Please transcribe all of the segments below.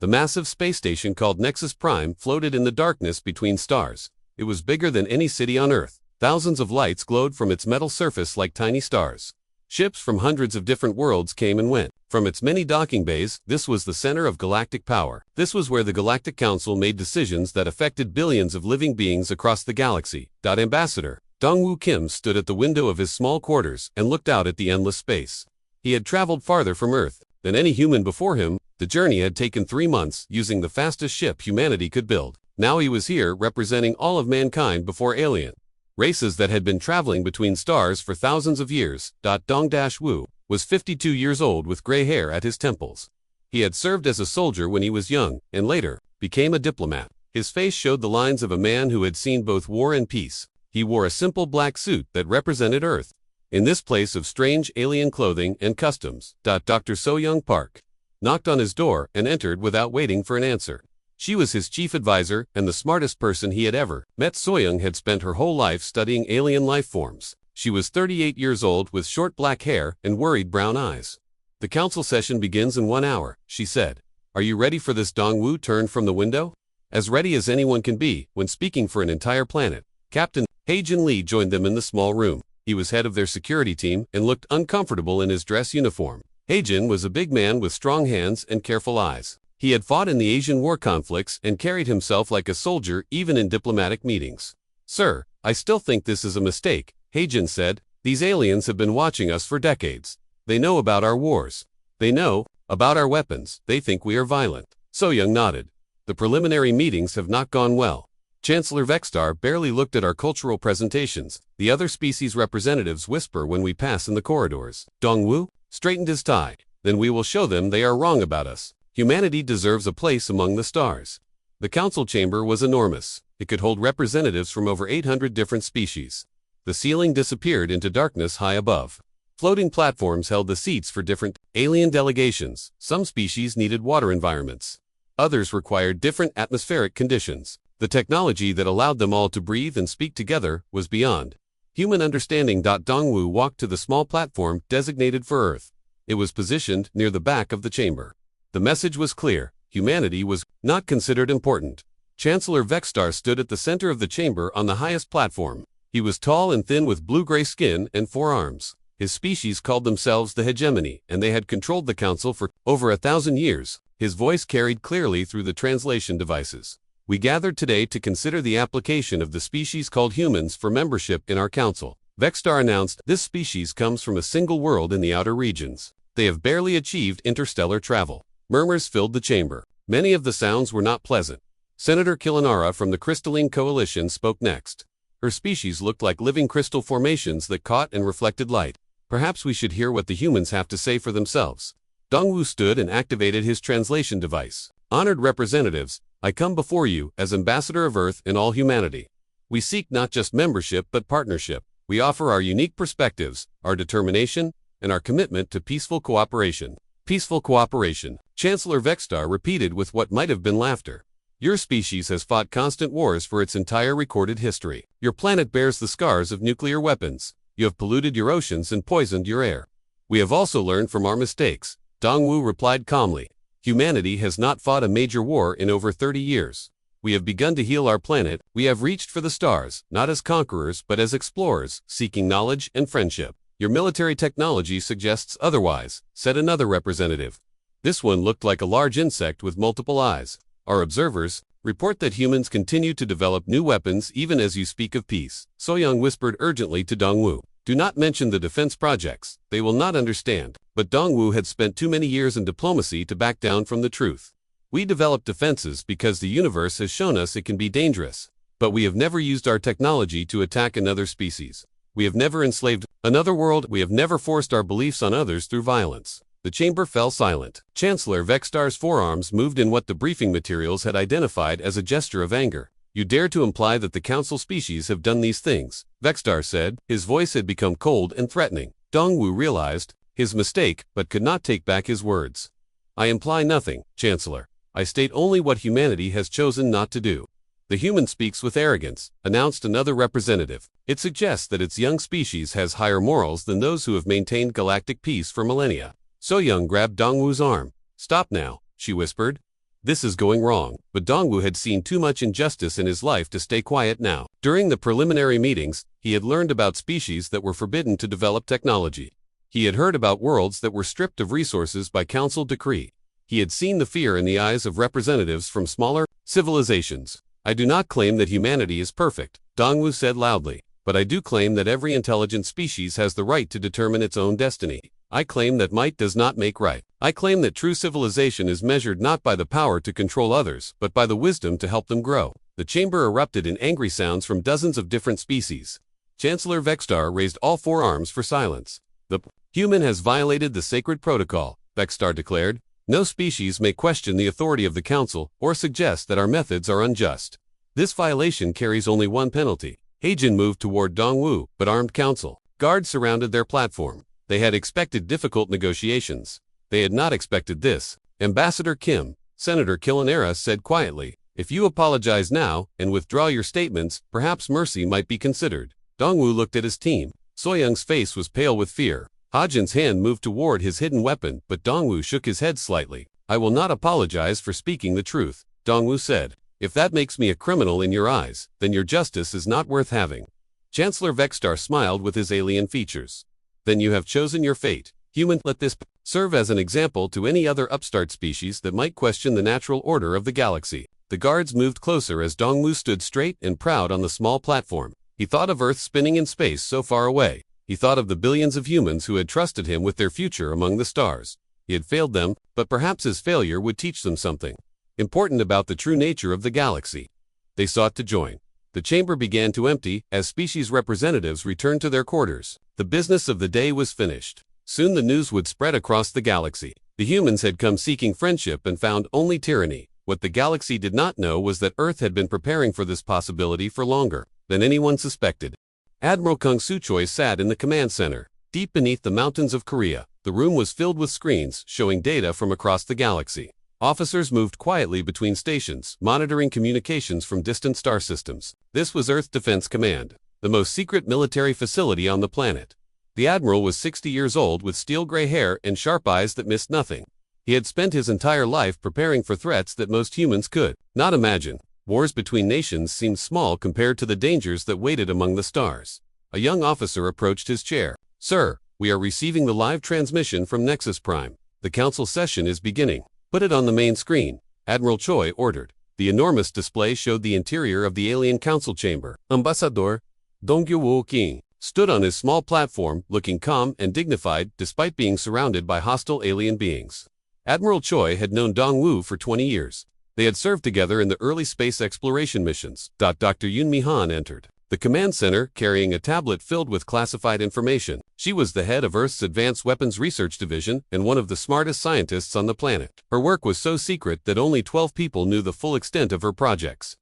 The massive space station called Nexus Prime floated in the darkness between stars. It was bigger than any city on Earth. Thousands of lights glowed from its metal surface like tiny stars. Ships from hundreds of different worlds came and went. From its many docking bays, this was the center of galactic power. This was where the Galactic Council made decisions that affected billions of living beings across the galaxy. Ambassador Dongwoo Kim stood at the window of his small quarters and looked out at the endless space. He had traveled farther from Earth than any human before him. The journey had taken 3 months using the fastest ship humanity could build. Now he was here representing all of mankind before alien races that had been traveling between stars for thousands of years. Dong-Wu was 52 years old with gray hair at his temples. He had served as a soldier when he was young, and later became a diplomat. His face showed the lines of a man who had seen both war and peace. He wore a simple black suit that represented Earth. In this place of strange alien clothing and customs, Dr. So-Young Park knocked on his door and entered without waiting for an answer. She was his chief advisor and the smartest person he had ever met. So-Young had spent her whole life studying alien life forms. She was 38 years old with short black hair and worried brown eyes. The council session begins in 1 hour, she said. Are you ready for this? Dongwoo turned from the window. As ready as anyone can be when speaking for an entire planet. Captain Haejin Lee joined them in the small room. He was head of their security team and looked uncomfortable in his dress uniform. Haejin was a big man with strong hands and careful eyes. He had fought in the Asian war conflicts and carried himself like a soldier even in diplomatic meetings. Sir, I still think this is a mistake, Haejin said. These aliens have been watching us for decades. They know about our wars. They know about our weapons. They think we are violent. So-Young nodded. The preliminary meetings have not gone well. Chancellor Vexstar barely looked at our cultural presentations. The other species representatives whisper when we pass in the corridors. Dongwoo straightened his tie. Then we will show them they are wrong about us. Humanity deserves a place among the stars. The council chamber was enormous. It could hold representatives from over 800 different species. The ceiling disappeared into darkness high above. Floating platforms held the seats for different alien delegations. Some species needed water environments. Others required different atmospheric conditions. The technology that allowed them all to breathe and speak together was beyond human understanding. Dongwoo walked to the small platform designated for Earth. It was positioned near the back of the chamber. The message was clear. Humanity was not considered important. Chancellor Vexstar stood at the center of the chamber on the highest platform. He was tall and thin with blue-gray skin and 4 arms. His species called themselves the Hegemony, and they had controlled the council for over 1,000 years. His voice carried clearly through the translation devices. We gathered today to consider the application of the species called humans for membership in our council. Vexstar announced this species comes from a single world in the outer regions. They have barely achieved interstellar travel. Murmurs filled the chamber. Many of the sounds were not pleasant. Senator Killinara from the Crystalline Coalition spoke next. Her species looked like living crystal formations that caught and reflected light. Perhaps we should hear what the humans have to say for themselves. Dongwoo stood and activated his translation device. Honored representatives, I come before you as ambassador of Earth and all humanity. We seek not just membership but partnership. We offer our unique perspectives, our determination, and our commitment to peaceful cooperation. Peaceful cooperation, Chancellor Vexstar repeated with what might have been laughter. Your species has fought constant wars for its entire recorded history. Your planet bears the scars of nuclear weapons. You have polluted your oceans and poisoned your air. We have also learned from our mistakes, Dongwoo replied calmly. Humanity has not fought a major war in over 30 years. We have begun to heal our planet. We have reached for the stars, not as conquerors but as explorers, seeking knowledge and friendship. Your military technology suggests otherwise, said another representative. This one looked like a large insect with multiple eyes. Our observers report that humans continue to develop new weapons even as you speak of peace. So-Young whispered urgently to Dongwoo. Do not mention the defense projects. They will not understand. But Dongwoo had spent too many years in diplomacy to back down from the truth. We develop defenses because the universe has shown us it can be dangerous. But we have never used our technology to attack another species. We have never enslaved another world. We have never forced our beliefs on others through violence. The chamber fell silent. Chancellor Vexstar's forearms moved in what the briefing materials had identified as a gesture of anger. You dare to imply that the council species have done these things, Vexstar said. His voice had become cold and threatening. Dongwoo realized his mistake, but could not take back his words. I imply nothing, Chancellor. I state only what humanity has chosen not to do. The human speaks with arrogance, announced another representative. It suggests that its young species has higher morals than those who have maintained galactic peace for millennia. So-Young grabbed Dongwoo's arm. Stop now, she whispered. This is going wrong. But Dongwu had seen too much injustice in his life to stay quiet now. During the preliminary meetings, he had learned about species that were forbidden to develop technology. He had heard about worlds that were stripped of resources by council decree. He had seen the fear in the eyes of representatives from smaller civilizations. I do not claim that humanity is perfect, Dongwu said loudly, but I do claim that every intelligent species has the right to determine its own destiny. I claim that might does not make right. I claim that true civilization is measured not by the power to control others, but by the wisdom to help them grow. The chamber erupted in angry sounds from dozens of different species. Chancellor Vextar raised all four arms for silence. The human has violated the sacred protocol, Vextar declared. No species may question the authority of the council or suggest that our methods are unjust. This violation carries only one penalty. Heijin moved toward Dongwu, but armed council guards surrounded their platform. They had expected difficult negotiations. They had not expected this. Ambassador Kim, Senator Killanera said quietly, "If you apologize now and withdraw your statements, perhaps mercy might be considered." Dongwu looked at his team. Soyoung's face was pale with fear. Hajin's hand moved toward his hidden weapon, but Dongwu shook his head slightly. "I will not apologize for speaking the truth," Dongwu said. "If that makes me a criminal in your eyes, then your justice is not worth having." Chancellor Vextar smiled with his alien features. "Then you have chosen your fate. Human, let this serve as an example to any other upstart species that might question the natural order of the galaxy." The guards moved closer as Dongwu stood straight and proud on the small platform. He thought of Earth spinning in space so far away. He thought of the billions of humans who had trusted him with their future among the stars. He had failed them, but perhaps his failure would teach them something important about the true nature of the galaxy. They sought to join. The chamber began to empty as species representatives returned to their quarters. The business of the day was finished. Soon the news would spread across the galaxy. The humans had come seeking friendship and found only tyranny. What the galaxy did not know was that Earth had been preparing for this possibility for longer than anyone suspected. Admiral Kung Suchoi sat in the command center, deep beneath the mountains of Korea. The room was filled with screens showing data from across the galaxy. Officers moved quietly between stations, monitoring communications from distant star systems. This was Earth Defense Command, the most secret military facility on the planet. The admiral was 60 years old with steel-gray hair and sharp eyes that missed nothing. He had spent his entire life preparing for threats that most humans could not imagine. Wars between nations seemed small compared to the dangers that waited among the stars. A young officer approached his chair. "Sir, we are receiving the live transmission from Nexus Prime. The council session is beginning." "Put it on the main screen," Admiral Choi ordered. The enormous display showed the interior of the alien council chamber. Ambassador Dongyu King stood on his small platform, looking calm and dignified despite being surrounded by hostile alien beings. Admiral Choi had known Dongwu for 20 years. They had served together in the early space exploration missions. Dr. Yoon Mi-han entered the command center carrying a tablet filled with classified information. She was the head of Earth's Advanced Weapons Research Division and one of the smartest scientists on the planet. Her work was so secret that only 12 people knew the full extent of her projects.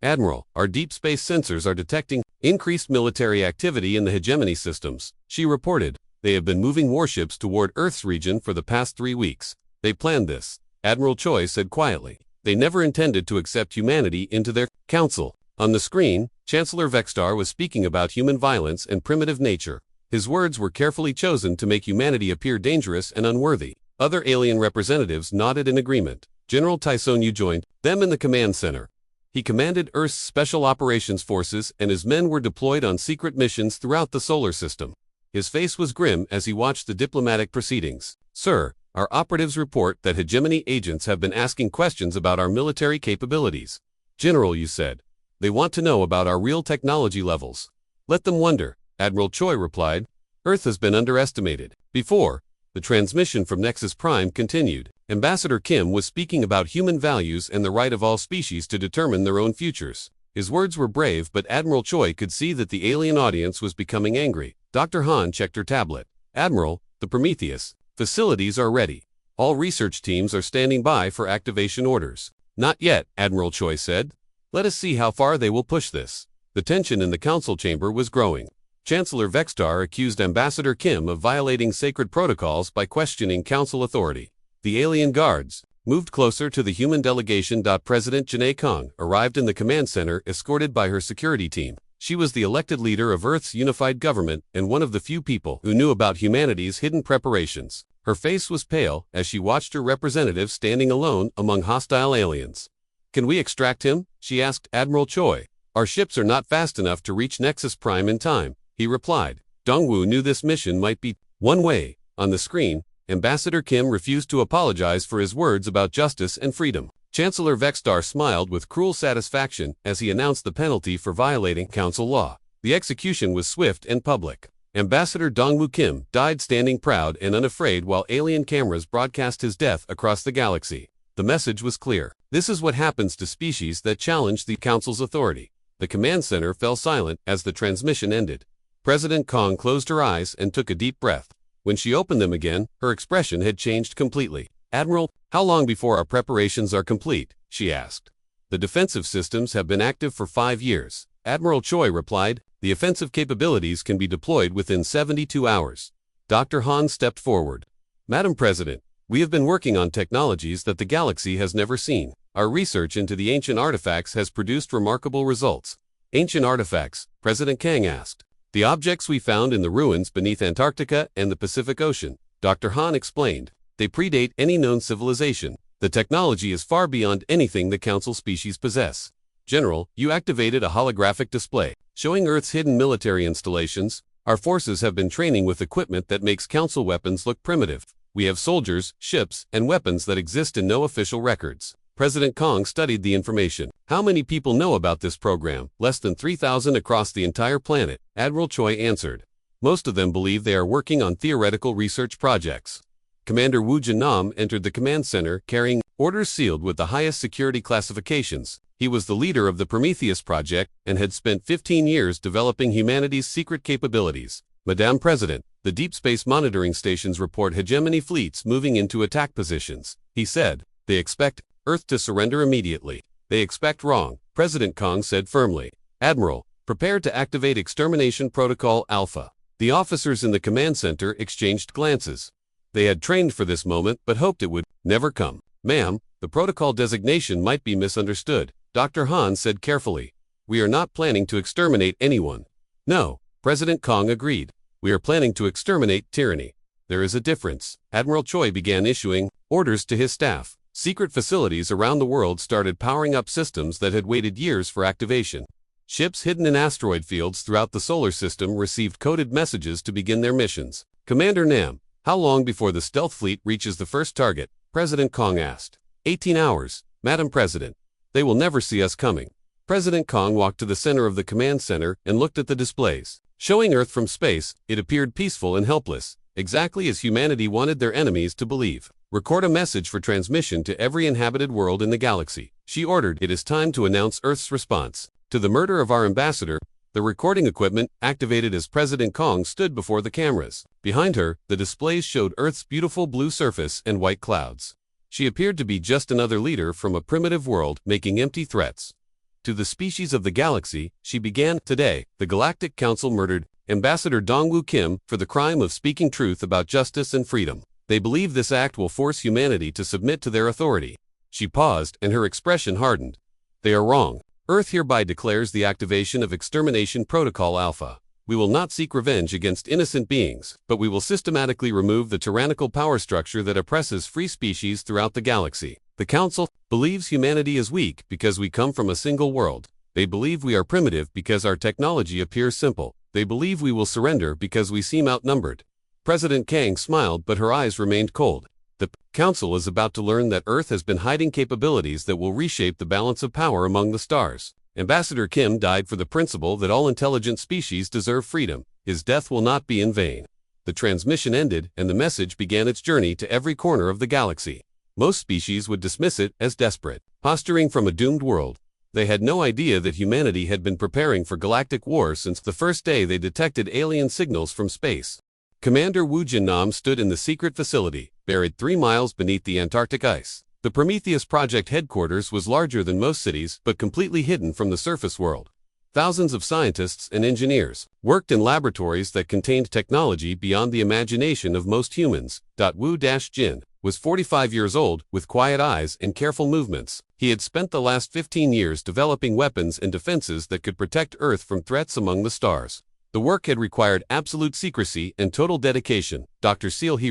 "Admiral, our deep space sensors are detecting increased military activity in the hegemony systems," she reported. "They have been moving warships toward Earth's region for the past 3 weeks. They planned this," Admiral Choi said quietly. "They never intended to accept humanity into their council." On the screen, Chancellor Vextar was speaking about human violence and primitive nature. His words were carefully chosen to make humanity appear dangerous and unworthy. Other alien representatives nodded in agreement. General Taisonyu joined them in the command center. He commanded Earth's Special Operations Forces, and his men were deployed on secret missions throughout the solar system. His face was grim as he watched the diplomatic proceedings. "Sir, our operatives report that hegemony agents have been asking questions about our military capabilities." "General," you said. "They want to know about our real technology levels." "Let them wonder," Admiral Choi replied. "Earth has been underestimated." Before the transmission from Nexus Prime continued, Ambassador Kim was speaking about human values and the right of all species to determine their own futures. His words were brave, but Admiral Choi could see that the alien audience was becoming angry. Dr. Han checked her tablet. "Admiral, the Prometheus facilities are ready. All research teams are standing by for activation orders." "Not yet," Admiral Choi said. "Let us see how far they will push this." The tension in the council chamber was growing. Chancellor Vextar accused Ambassador Kim of violating sacred protocols by questioning council authority. The alien guards moved closer to the human delegation. President Janae Kong arrived in the command center escorted by her security team. She was the elected leader of Earth's unified government and one of the few people who knew about humanity's hidden preparations. Her face was pale as she watched her representative standing alone among hostile aliens. "Can we extract him?" she asked Admiral Choi. "Our ships are not fast enough to reach Nexus Prime in time," he replied. Dongwoo knew this mission might be one way. On the screen, Ambassador Kim refused to apologize for his words about justice and freedom. Chancellor Vexstar smiled with cruel satisfaction as he announced the penalty for violating council law. The execution was swift and public. Ambassador Dongwoo Kim died standing proud and unafraid while alien cameras broadcast his death across the galaxy. The message was clear. This is what happens to species that challenge the council's authority. The command center fell silent as the transmission ended. President Kong closed her eyes and took a deep breath. When she opened them again, her expression had changed completely. "Admiral, how long before our preparations are complete?" she asked. "The defensive systems have been active for 5 years." Admiral Choi replied, "The offensive capabilities can be deployed within 72 hours. Dr. Han stepped forward. "Madam President, we have been working on technologies that the galaxy has never seen. Our research into the ancient artifacts has produced remarkable results." "Ancient artifacts?" President Kang asked. "The objects we found in the ruins beneath Antarctica and the Pacific Ocean," Dr. Han explained. "They predate any known civilization. The technology is far beyond anything the Council species possess." "General, you activated a holographic display, showing Earth's hidden military installations. Our forces have been training with equipment that makes Council weapons look primitive. We have soldiers, ships, and weapons that exist in no official records." President Kong studied the information. "How many people know about this program?" "Less than 3,000 across the entire planet," Admiral Choi answered. "Most of them believe they are working on theoretical research projects." Commander Wu Jinnam entered the command center carrying orders sealed with the highest security classifications. He was the leader of the Prometheus project and had spent 15 years developing humanity's secret capabilities. "Madame President, the Deep Space Monitoring Stations report hegemony fleets moving into attack positions," he said. "They expect Earth to surrender immediately." "They expect wrong," President Kong said firmly. "Admiral, prepare to activate Extermination Protocol Alpha." The officers in the command center exchanged glances. They had trained for this moment but hoped it would never come. "Ma'am, the protocol designation might be misunderstood," Dr. Han said carefully. "We are not planning to exterminate anyone." "No," President Kong agreed. "We are planning to exterminate tyranny." "There is a difference." Admiral Choi began issuing orders to his staff. Secret facilities around the world started powering up systems that had waited years for activation. Ships hidden in asteroid fields throughout the solar system received coded messages to begin their missions. "Commander Nam, how long before the stealth fleet reaches the first target?" President Kong asked. 18 hours, Madam President. They will never see us coming." President Kong walked to the center of the command center and looked at the displays. Showing Earth from space, it appeared peaceful and helpless, exactly as humanity wanted their enemies to believe. "Record a message for transmission to every inhabited world in the galaxy," she ordered. "It is time to announce Earth's response to the murder of our ambassador." The recording equipment activated as President Kong stood before the cameras. Behind her, the displays showed Earth's beautiful blue surface and white clouds. She appeared to be just another leader from a primitive world making empty threats to the species of the galaxy. She began. "Today, the Galactic Council murdered Ambassador Dongwoo Kim for the crime of speaking truth about justice and freedom. They believe this act will force humanity to submit to their authority." She paused and her expression hardened. "They are wrong. Earth hereby declares the activation of Extermination Protocol Alpha. We will not seek revenge against innocent beings, but we will systematically remove the tyrannical power structure that oppresses free species throughout the galaxy. The Council believes humanity is weak because we come from a single world. They believe we are primitive because our technology appears simple. They believe we will surrender because we seem outnumbered." President Kang smiled, but her eyes remained cold. "The Council is about to learn that Earth has been hiding capabilities that will reshape the balance of power among the stars. Ambassador Kim died for the principle that all intelligent species deserve freedom. His death will not be in vain." The transmission ended, and the message began its journey to every corner of the galaxy. Most species would dismiss it as desperate, posturing from a doomed world. They had no idea that humanity had been preparing for galactic war since the first day they detected alien signals from space. Commander Wu Jinnam stood in the secret facility, buried 3 miles beneath the Antarctic ice. The Prometheus project headquarters was larger than most cities, but completely hidden from the surface world. Thousands of scientists and engineers worked in laboratories that contained technology beyond the imagination of most humans. Wu-Jin was 45 years old, with quiet eyes and careful movements. He had spent the last 15 years developing weapons and defenses that could protect Earth from threats among the stars. The work had required absolute secrecy and total dedication. Dr. Seal He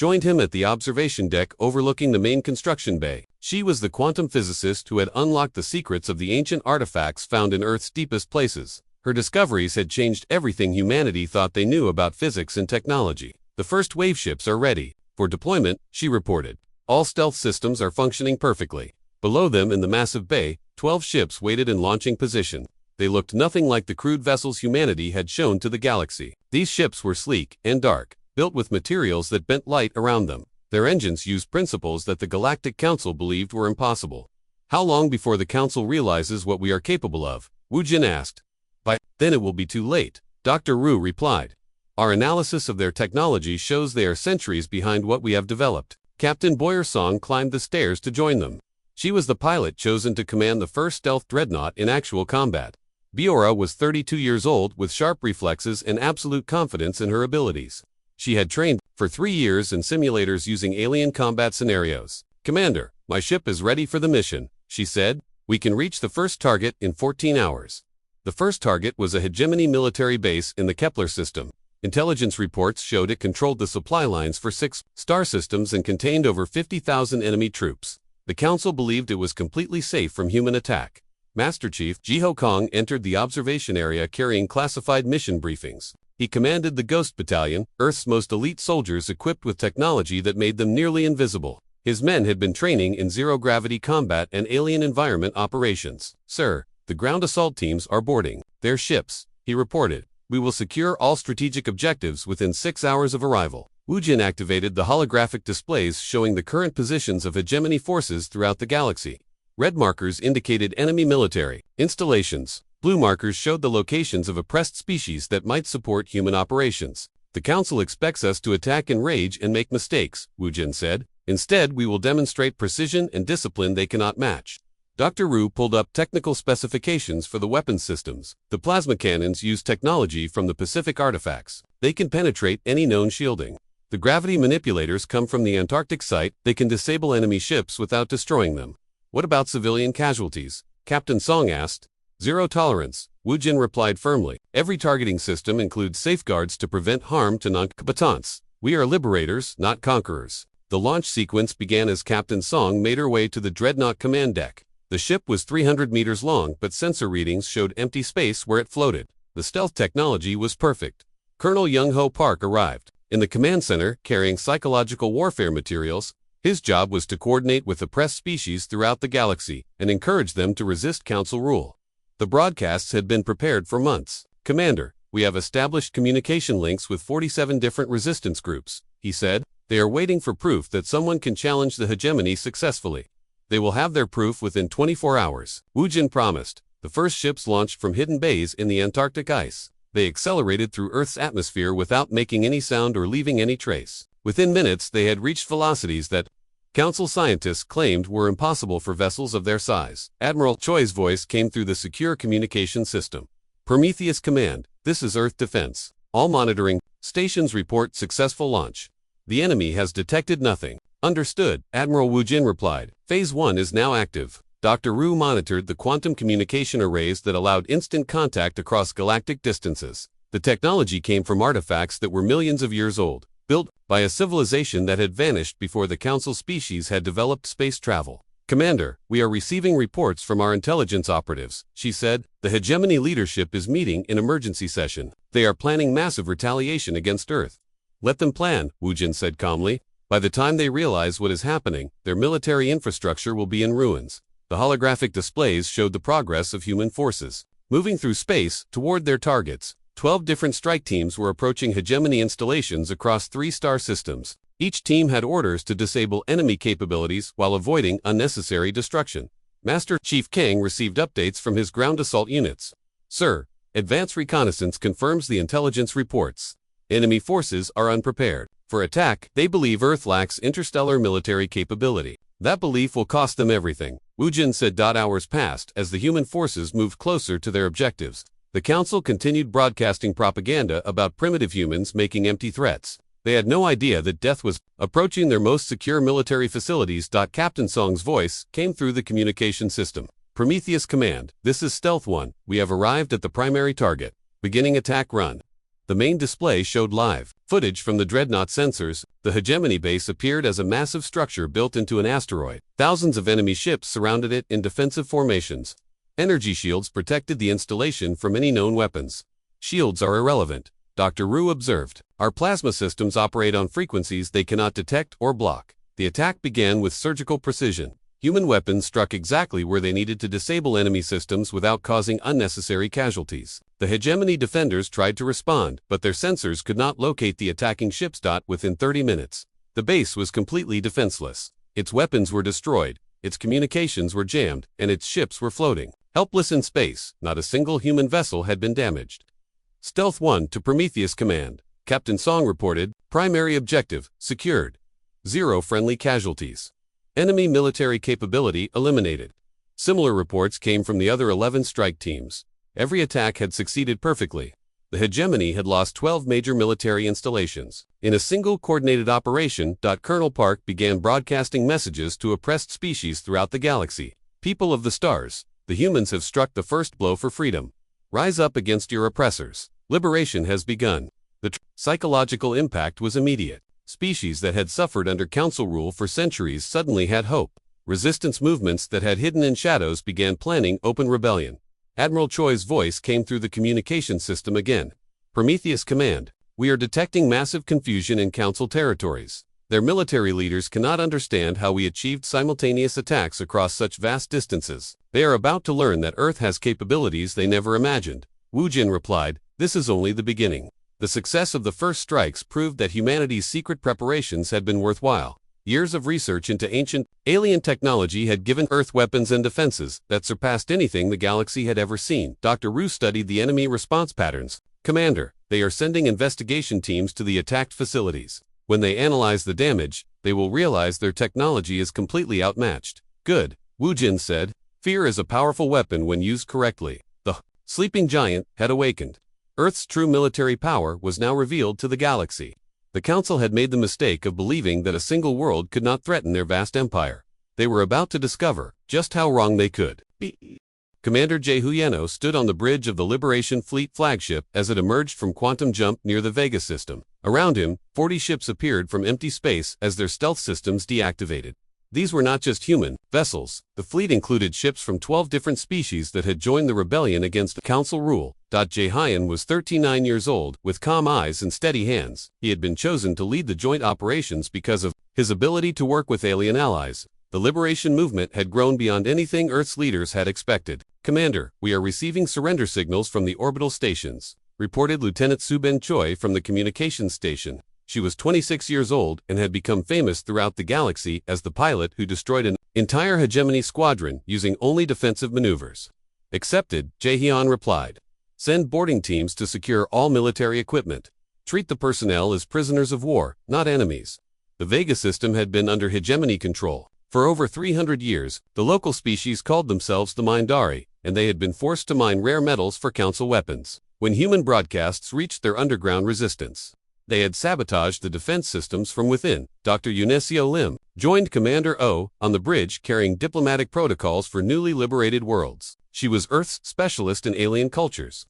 joined him at the observation deck overlooking the main construction bay. She was the quantum physicist who had unlocked the secrets of the ancient artifacts found in Earth's deepest places. Her discoveries had changed everything humanity thought they knew about physics and technology. The first wave ships are ready for deployment, she reported. All stealth systems are functioning perfectly. Below them in the massive bay, 12 ships waited in launching position. They looked nothing like the crude vessels humanity had shown to the galaxy. These ships were sleek and dark, built with materials that bent light around them. Their engines used principles that the Galactic Council believed were impossible. How long before the Council realizes what we are capable of? Wu Jin asked. By then it will be too late, Dr. Ru replied. Our analysis of their technology shows they are centuries behind what we have developed. Captain Boyer Song climbed the stairs to join them. She was the pilot chosen to command the first stealth dreadnought in actual combat. Biora was 32 years old with sharp reflexes and absolute confidence in her abilities. She had trained for 3 years in simulators using alien combat scenarios. Commander, my ship is ready for the mission, she said. We can reach the first target in 14 hours. The first target was a hegemony military base in the Kepler system. Intelligence reports showed it controlled the supply lines for 6 star systems and contained over 50,000 enemy troops. The Council believed it was completely safe from human attack. Master Chief Jiho Kong entered the observation area carrying classified mission briefings. He commanded the Ghost Battalion, Earth's most elite soldiers equipped with technology that made them nearly invisible. His men had been training in zero-gravity combat and alien environment operations. Sir, the ground assault teams are boarding their ships, he reported. We will secure all strategic objectives within 6 hours of arrival. Wu Jin activated the holographic displays showing the current positions of hegemony forces throughout the galaxy. Red markers indicated enemy military installations. Blue markers showed the locations of oppressed species that might support human operations. The Council expects us to attack in rage and make mistakes, Wu Jin said. Instead, we will demonstrate precision and discipline they cannot match. Dr. Ru pulled up technical specifications for the weapons systems. The plasma cannons use technology from the Pacific artifacts. They can penetrate any known shielding. The gravity manipulators come from the Antarctic site. They can disable enemy ships without destroying them. What about civilian casualties? Captain Song asked. Zero tolerance, Wu Jin replied firmly. Every targeting system includes safeguards to prevent harm to non-combatants. We are liberators, not conquerors. The launch sequence began as Captain Song made her way to the Dreadnought command deck. The ship was 300 meters long, but sensor readings showed empty space where it floated. The stealth technology was perfect. Colonel Young-Ho Park arrived in the command center carrying psychological warfare materials. His job was to coordinate with oppressed species throughout the galaxy and encourage them to resist Council rule. The broadcasts had been prepared for months. Commander, we have established communication links with 47 different resistance groups, he said. They are waiting for proof that someone can challenge the hegemony successfully. They will have their proof within 24 hours, Wu Jin promised. The first ships launched from hidden bays in the Antarctic ice. They accelerated through Earth's atmosphere without making any sound or leaving any trace. Within minutes, they had reached velocities that Council scientists claimed were impossible for vessels of their size. Admiral Choi's voice came through the secure communication system. Prometheus Command, this is Earth Defense. All monitoring stations report successful launch. The enemy has detected nothing. Understood, Admiral Wu Jin replied. Phase 1 is now active. Dr. Ru monitored the quantum communication arrays that allowed instant contact across galactic distances. The technology came from artifacts that were millions of years old, built by a civilization that had vanished before the Council species had developed space travel. Commander, we are receiving reports from our intelligence operatives, she said. The hegemony leadership is meeting in emergency session. They are planning massive retaliation against Earth. Let them plan, Wu Jin said calmly. By the time they realize what is happening, their military infrastructure will be in ruins. The holographic displays showed the progress of human forces moving through space toward their targets. 12 different strike teams were approaching hegemony installations across 3 star systems. Each team had orders to disable enemy capabilities while avoiding unnecessary destruction. Master Chief Kang received updates from his ground assault units. Sir, advanced reconnaissance confirms the intelligence reports. Enemy forces are unprepared for attack. They believe Earth lacks interstellar military capability. That belief will cost them everything, Wu Jin said. Hours passed as the human forces moved closer to their objectives. The Council continued broadcasting propaganda about primitive humans making empty threats. They had no idea that death was approaching their most secure military facilities. Captain Song's voice came through the communication system. Prometheus Command, this is Stealth 1. We have arrived at the primary target. Beginning attack run. The main display showed live footage from the Dreadnought sensors. The hegemony base appeared as a massive structure built into an asteroid. Thousands of enemy ships surrounded it in defensive formations. Energy shields protected the installation from any known weapons. Shields are irrelevant, Dr. Ru observed. Our plasma systems operate on frequencies they cannot detect or block. The attack began with surgical precision. Human weapons struck exactly where they needed to disable enemy systems without causing unnecessary casualties. The hegemony defenders tried to respond, but their sensors could not locate the attacking ships. Within 30 minutes, the base was completely defenseless. Its weapons were destroyed, its communications were jammed, and its ships were floating helpless in space. Not a single human vessel had been damaged. Stealth 1 to Prometheus Command. Captain Song reported, primary objective, secured. 0 friendly casualties. Enemy military capability eliminated. Similar reports came from the other 11 strike teams. Every attack had succeeded perfectly. The hegemony had lost 12 major military installations. In a single coordinated operation, Colonel Park began broadcasting messages to oppressed species throughout the galaxy. People of the stars, the humans have struck the first blow for freedom. Rise up against your oppressors. Liberation has begun. The psychological impact was immediate. Species that had suffered under council rule for centuries suddenly had hope. Resistance movements that had hidden in shadows began planning open rebellion. Admiral Choi's voice came through the communication system again. Prometheus Command, we are detecting massive confusion in council territories. Their military leaders cannot understand how we achieved simultaneous attacks across such vast distances. They are about to learn that Earth has capabilities they never imagined. Wu Jin replied, this is only the beginning. The success of the first strikes proved that humanity's secret preparations had been worthwhile. Years of research into ancient, alien technology had given Earth weapons and defenses that surpassed anything the galaxy had ever seen. Dr. Ru studied the enemy response patterns. Commander, they are sending investigation teams to the attacked facilities. When they analyze the damage, they will realize their technology is completely outmatched. Good, Wu Jin said. Fear is a powerful weapon when used correctly. The sleeping giant had awakened. Earth's true military power was now revealed to the galaxy. The Council had made the mistake of believing that a single world could not threaten their vast empire. They were about to discover just how wrong they could be. Commander Huyeno stood on the bridge of the Liberation Fleet flagship as it emerged from quantum jump near the Vega system. Around him, 40 ships appeared from empty space as their stealth systems deactivated. These were not just human vessels. The fleet included ships from 12 different species that had joined the rebellion against council rule. Hyun was 39 years old, with calm eyes and steady hands. He had been chosen to lead the joint operations because of his ability to work with alien allies. The liberation movement had grown beyond anything Earth's leaders had expected. Commander, we are receiving surrender signals from the orbital stations, reported Lieutenant Suben Choi from the communications station. She was 26 years old and had become famous throughout the galaxy as the pilot who destroyed an entire hegemony squadron using only defensive maneuvers. Accepted, Jaehyun replied. Send boarding teams to secure all military equipment. Treat the personnel as prisoners of war, not enemies. The Vega system had been under hegemony control. For over 300 years, the local species called themselves the Mindari, and they had been forced to mine rare metals for council weapons. When human broadcasts reached their underground resistance, they had sabotaged the defense systems from within. Dr. Yunesio Lim joined Commander O on the bridge carrying diplomatic protocols for newly liberated worlds. She was Earth's specialist in alien cultures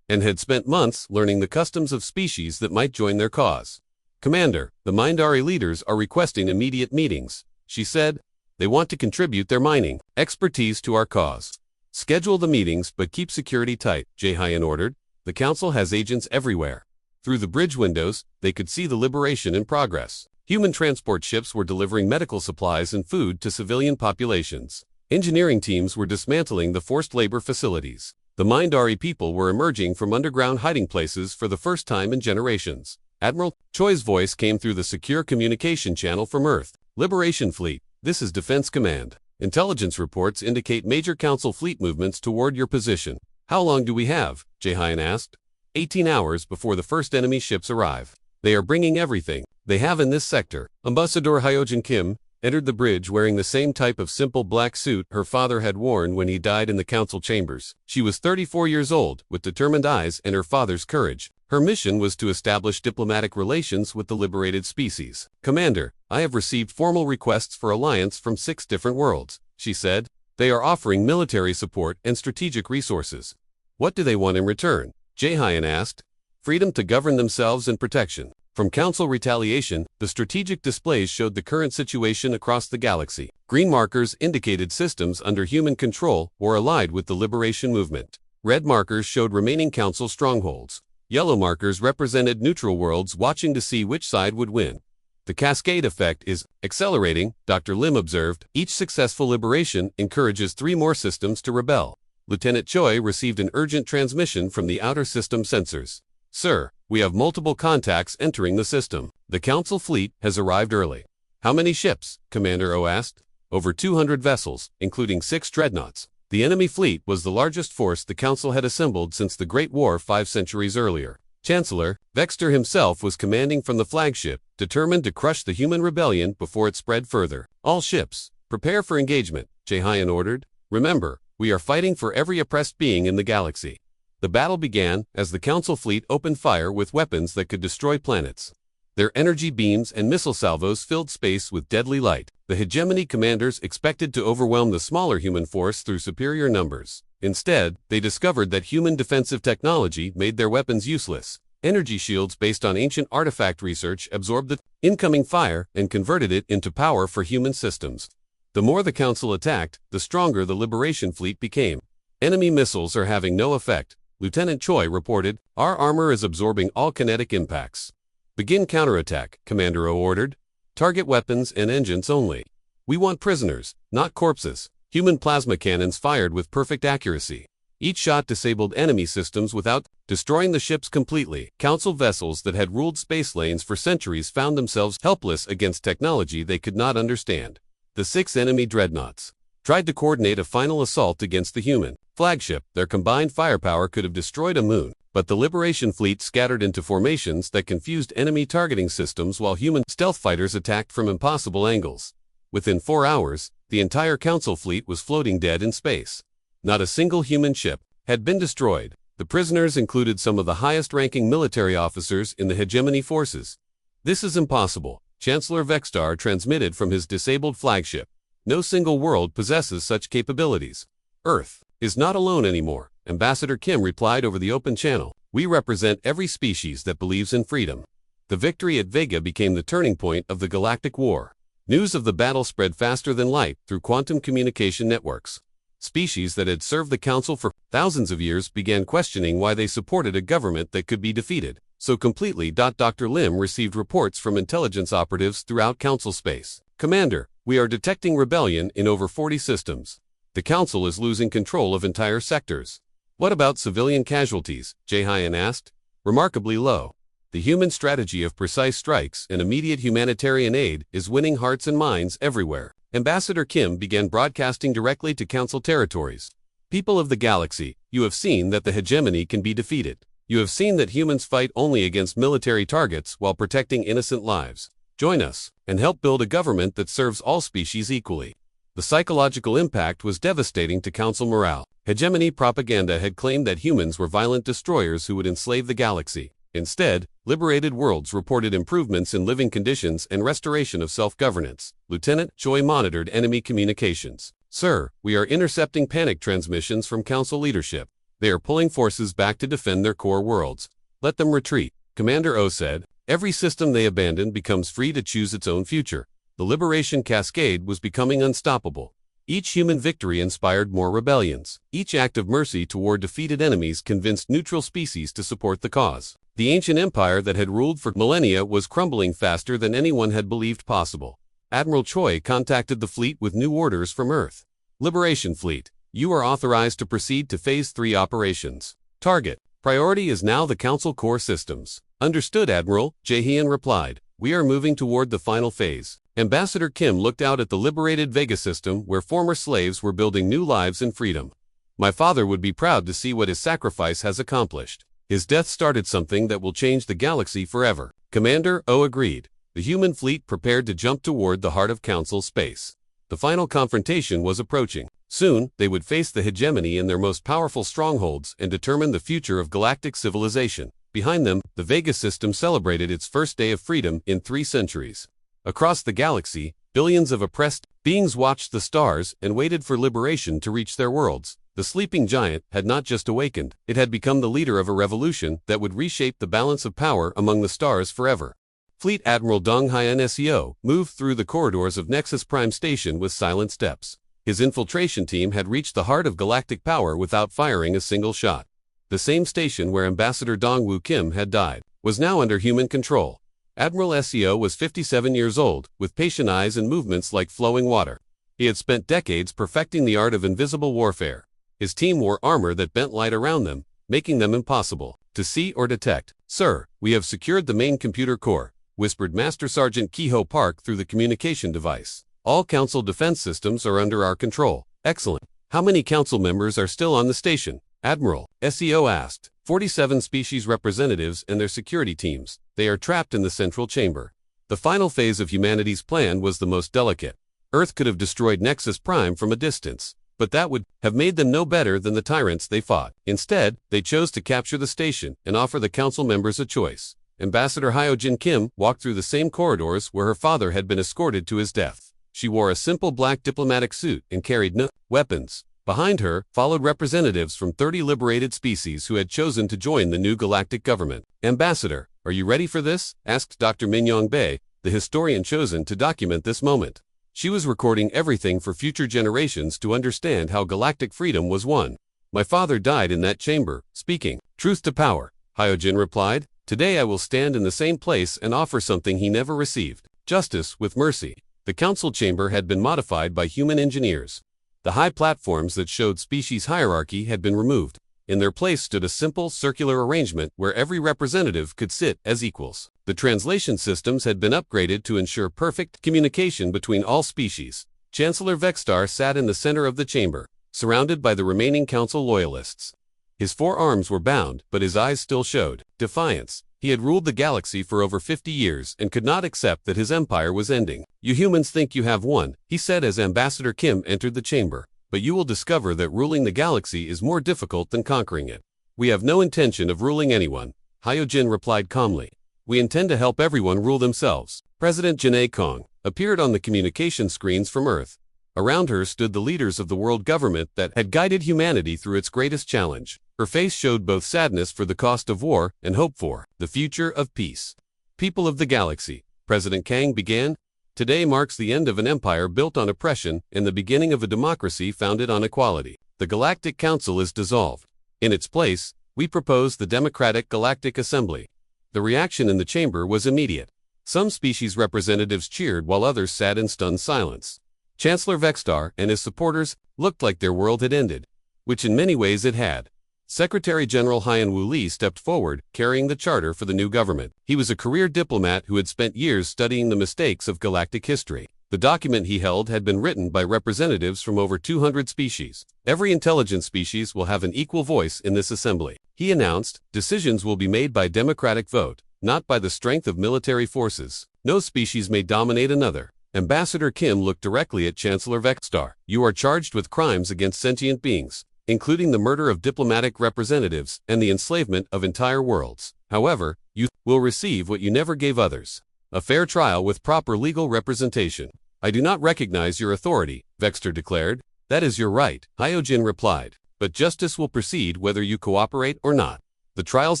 and had spent months learning the customs of species that might join their cause. Commander, the Mindari leaders are requesting immediate meetings, she said. They want to contribute their mining expertise to our cause. Schedule the meetings but keep security tight, Jaehyun ordered. The council has agents everywhere. Through the bridge windows, they could see the liberation in progress. Human transport ships were delivering medical supplies and food to civilian populations. Engineering teams were dismantling the forced labor facilities. The Mindari people were emerging from underground hiding places for the first time in generations. Admiral Choi's voice came through the secure communication channel from Earth. Liberation Fleet, this is Defense Command. Intelligence reports indicate major council fleet movements toward your position. How long do we have? Jaehyun asked. 18 hours before the first enemy ships arrive. They are bringing everything they have in this sector. Ambassador Hyojin Kim entered the bridge wearing the same type of simple black suit her father had worn when he died in the council chambers. She was 34 years old, with determined eyes and her father's courage. Her mission was to establish diplomatic relations with the liberated species. Commander, I have received formal requests for alliance from 6 different worlds, she said. They are offering military support and strategic resources. What do they want in return? Jaehyun asked. freedom to govern themselves and protection. From Council retaliation, the strategic displays showed the current situation across the galaxy. Green markers indicated systems under human control or allied with the liberation movement. Red markers showed remaining Council strongholds. Yellow markers represented neutral worlds watching to see which side would win. The cascade effect is accelerating, Dr. Lim observed. Each successful liberation encourages 3 more systems to rebel. Lieutenant Choi received an urgent transmission from the outer system sensors. Sir, we have multiple contacts entering the system. The Council fleet has arrived early. How many ships? Commander O asked. Over 200 vessels, including 6 dreadnoughts. The enemy fleet was the largest force the Council had assembled since the Great War 5 centuries earlier. Chancellor Vexter himself was commanding from the flagship, determined to crush the human rebellion before it spread further. All ships, prepare for engagement, Jaehyun ordered. Remember, we are fighting for every oppressed being in the galaxy. The battle began as the Council fleet opened fire with weapons that could destroy planets. Their energy beams and missile salvos filled space with deadly light. The hegemony commanders expected to overwhelm the smaller human force through superior numbers. Instead, they discovered that human defensive technology made their weapons useless. Energy shields based on ancient artifact research absorbed the incoming fire and converted it into power for human systems. The more the Council attacked, the stronger the Liberation Fleet became. Enemy missiles are having no effect, Lieutenant Choi reported. Our armor is absorbing all kinetic impacts. Begin counterattack, Commander O ordered. Target weapons and engines only. We want prisoners, not corpses. Human plasma cannons fired with perfect accuracy. Each shot disabled enemy systems without destroying the ships completely. Council vessels that had ruled space lanes for centuries found themselves helpless against technology they could not understand. The 6 enemy dreadnoughts tried to coordinate a final assault against the human flagship. Their combined firepower could have destroyed a moon, but the Liberation Fleet scattered into formations that confused enemy targeting systems while human stealth fighters attacked from impossible angles. Within 4 hours, the entire Council fleet was floating dead in space. Not a single human ship had been destroyed. The prisoners included some of the highest-ranking military officers in the hegemony forces. This is impossible, Chancellor Vextar transmitted from his disabled flagship. No single world possesses such capabilities. Earth is not alone anymore, Ambassador Kim replied over the open channel. We represent every species that believes in freedom. The victory at Vega became the turning point of the Galactic War. News of the battle spread faster than light through quantum communication networks. Species that had served the Council for thousands of years began questioning why they supported a government that could be defeated so completely. Dr. Lim received reports from intelligence operatives throughout Council space. Commander, we are detecting rebellion in over 40 systems. The Council is losing control of entire sectors. What about civilian casualties? Jaehyun asked. Remarkably low. The human strategy of precise strikes and immediate humanitarian aid is winning hearts and minds everywhere. Ambassador Kim began broadcasting directly to Council territories. People of the galaxy, you have seen that the hegemony can be defeated. You have seen that humans fight only against military targets while protecting innocent lives. Join us and help build a government that serves all species equally. The psychological impact was devastating to Council morale. Hegemony propaganda had claimed that humans were violent destroyers who would enslave the galaxy. Instead, liberated worlds reported improvements in living conditions and restoration of self-governance. Lieutenant Choi monitored enemy communications. Sir, we are intercepting panic transmissions from Council leadership. They are pulling forces back to defend their core worlds. Let them retreat, Commander O said. Every system they abandon becomes free to choose its own future. The liberation cascade was becoming unstoppable. Each human victory inspired more rebellions. Each act of mercy toward defeated enemies convinced neutral species to support the cause. The ancient empire that had ruled for millennia was crumbling faster than anyone had believed possible. Admiral Choi contacted the fleet with new orders from Earth. Liberation Fleet, you are authorized to proceed to Phase 3 operations. Target, priority is now the Council core systems. Understood, Admiral, Jaehyun replied. We are moving toward the final phase. Ambassador Kim looked out at the liberated Vega system where former slaves were building new lives in freedom. My father would be proud to see what his sacrifice has accomplished. His death started something that will change the galaxy forever. Commander O agreed. The human fleet prepared to jump toward the heart of Council space. The final confrontation was approaching. Soon, they would face the hegemony in their most powerful strongholds and determine the future of galactic civilization. Behind them, the Vega system celebrated its first day of freedom in 3 centuries. Across the galaxy, billions of oppressed beings watched the stars and waited for liberation to reach their worlds. The sleeping giant had not just awakened, it had become the leader of a revolution that would reshape the balance of power among the stars forever. Fleet Admiral Dong Hyan SEO moved through the corridors of Nexus Prime Station with silent steps. His infiltration team had reached the heart of galactic power without firing a single shot. The same station where Ambassador Dong Woo Kim had died was now under human control. Admiral SEO was 57 years old, with patient eyes and movements like flowing water. He had spent decades perfecting the art of invisible warfare. His team wore armor that bent light around them, making them impossible to see or detect. "Sir, we have secured the main computer core," whispered Master Sergeant Kehoe Park through the communication device. "All Council defense systems are under our control." "Excellent. How many Council members are still on the station?" Admiral SEO asked. 47 species representatives and their security teams. They are trapped in the central chamber. The final phase of humanity's plan was the most delicate. Earth could have destroyed Nexus Prime from a distance, but that would have made them no better than the tyrants they fought. Instead, they chose to capture the station and offer the Council members a choice. Ambassador Hyojin Kim walked through the same corridors where her father had been escorted to his death. She wore a simple black diplomatic suit and carried no weapons. Behind her followed representatives from 30 liberated species who had chosen to join the new galactic government. "Ambassador, are you ready for this?" asked Dr. Minyong Bei, the historian chosen to document this moment. She was recording everything for future generations to understand how galactic freedom was won. "My father died in that chamber, speaking truth to power," Hyojin replied. "Today I will stand in the same place and offer something he never received: justice with mercy." The council chamber had been modified by human engineers. The high platforms that showed species hierarchy had been removed. In their place stood a simple, circular arrangement where every representative could sit as equals. The translation systems had been upgraded to ensure perfect communication between all species. Chancellor Vexstar sat in the center of the chamber, surrounded by the remaining council loyalists. His 4 arms were bound, but his eyes still showed defiance. He had ruled the galaxy for over 50 years and could not accept that his empire was ending. "You humans think you have won," he said as Ambassador Kim entered the chamber, "but you will discover that ruling the galaxy is more difficult than conquering it." "We have no intention of ruling anyone," Hyojin replied calmly. "We intend to help everyone rule themselves." President Janae Kong appeared on the communication screens from Earth. Around her stood the leaders of the world government that had guided humanity through its greatest challenge. Her face showed both sadness for the cost of war and hope for the future of peace. "People of the galaxy," President Kang began, "today marks the end of an empire built on oppression and the beginning of a democracy founded on equality. The Galactic Council is dissolved. In its place, we propose the Democratic Galactic Assembly." The reaction in the chamber was immediate. Some species representatives cheered while others sat in stunned silence. Chancellor Vexstar and his supporters looked like their world had ended, which in many ways it had. Secretary General Hyan Wu-Li stepped forward, carrying the charter for the new government. He was a career diplomat who had spent years studying the mistakes of galactic history. The document he held had been written by representatives from over 200 species. "Every intelligent species will have an equal voice in this assembly," he announced. "Decisions will be made by democratic vote, not by the strength of military forces. No species may dominate another." Ambassador Kim looked directly at Chancellor Vexstar. "You are charged with crimes against sentient beings, including the murder of diplomatic representatives and the enslavement of entire worlds. However, you will receive what you never gave others: a fair trial with proper legal representation." "I do not recognize your authority," Vexstar declared. "That is your right," Hyojin replied. "But justice will proceed whether you cooperate or not." The trials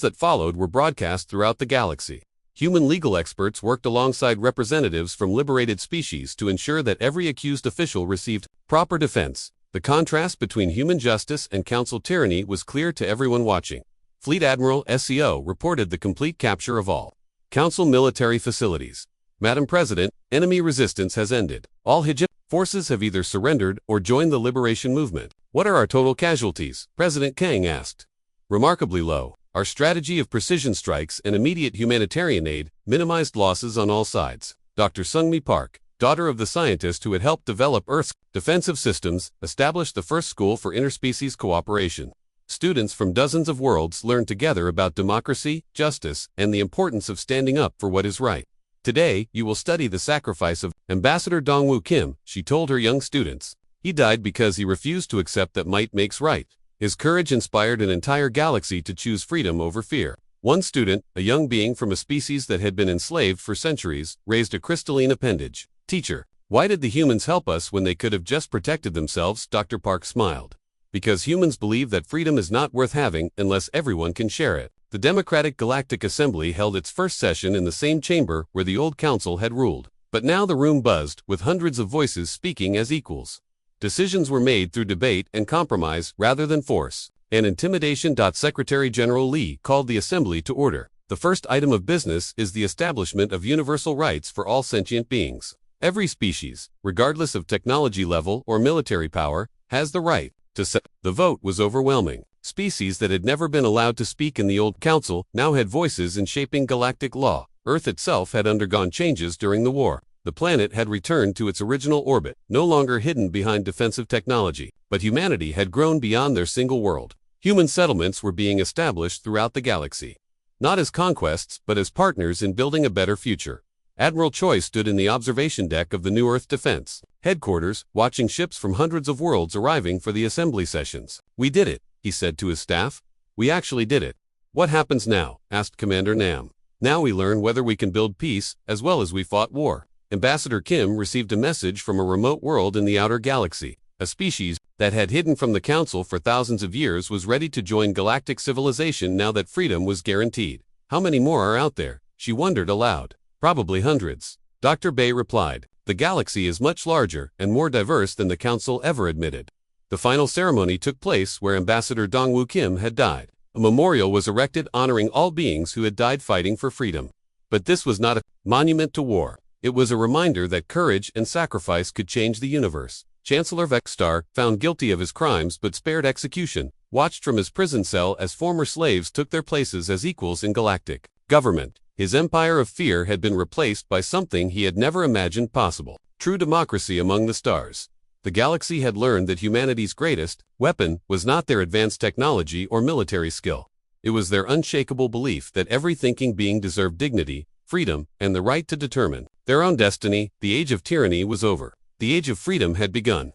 that followed were broadcast throughout the galaxy. Human legal experts worked alongside representatives from liberated species to ensure that every accused official received proper defense. The contrast between human justice and council tyranny was clear to everyone watching. Fleet Admiral SEO reported the complete capture of all council military facilities. "Madam President, enemy resistance has ended. All HFY forces have either surrendered or joined the liberation movement." "What are our total casualties?" President Kang asked. "Remarkably low. Our strategy of precision strikes and immediate humanitarian aid minimized losses on all sides." Dr. Sungmi Park, daughter of the scientist who had helped develop Earth's defensive systems, established the first school for interspecies cooperation. Students from dozens of worlds learned together about democracy, justice, and the importance of standing up for what is right. "Today, you will study the sacrifice of Ambassador Dong Woo Kim," she told her young students. "He died because he refused to accept that might makes right. His courage inspired an entire galaxy to choose freedom over fear." One student, a young being from a species that had been enslaved for centuries, raised a crystalline appendage. "Teacher, why did the humans help us when they could have just protected themselves?" Dr. Park smiled. Because humans believe that freedom is not worth having unless everyone can share it. The Democratic Galactic Assembly held its first session in the same chamber where the old council had ruled. But now the room buzzed, with hundreds of voices speaking as equals. Decisions were made through debate and compromise rather than force and intimidation. Secretary General Lee called the assembly to order. The first item of business is the establishment of universal rights for all sentient beings. Every species, regardless of technology level or military power, has the right to set. The vote was overwhelming. Species that had never been allowed to speak in the old council now had voices in shaping galactic law. Earth itself had undergone changes during the war. The planet had returned to its original orbit, no longer hidden behind defensive technology. But humanity had grown beyond their single world. Human settlements were being established throughout the galaxy. Not as conquests, but as partners in building a better future. Admiral Choi stood in the observation deck of the New Earth Defense headquarters, watching ships from hundreds of worlds arriving for the assembly sessions. "We did it," he said to his staff. "We actually did it." "What happens now?" asked Commander Nam. "Now we learn whether we can build peace as well as we fought war." Ambassador Kim received a message from a remote world in the outer galaxy. A species that had hidden from the council for thousands of years was ready to join galactic civilization now that freedom was guaranteed. "How many more are out there?" she wondered aloud. "Probably hundreds," Dr. Bay replied. "The galaxy is much larger and more diverse than the council ever admitted." The final ceremony took place where Ambassador Dongwoo Kim had died. A memorial was erected honoring all beings who had died fighting for freedom. But this was not a monument to war. It was a reminder that courage and sacrifice could change the universe. Chancellor Vexstar, found guilty of his crimes but spared execution, watched from his prison cell as former slaves took their places as equals in galactic government. His empire of fear had been replaced by something he had never imagined possible: true democracy among the stars. The galaxy had learned that humanity's greatest weapon was not their advanced technology or military skill. It was their unshakable belief that every thinking being deserved dignity, freedom, and the right to determine their own destiny. The age of tyranny was over. The age of freedom had begun.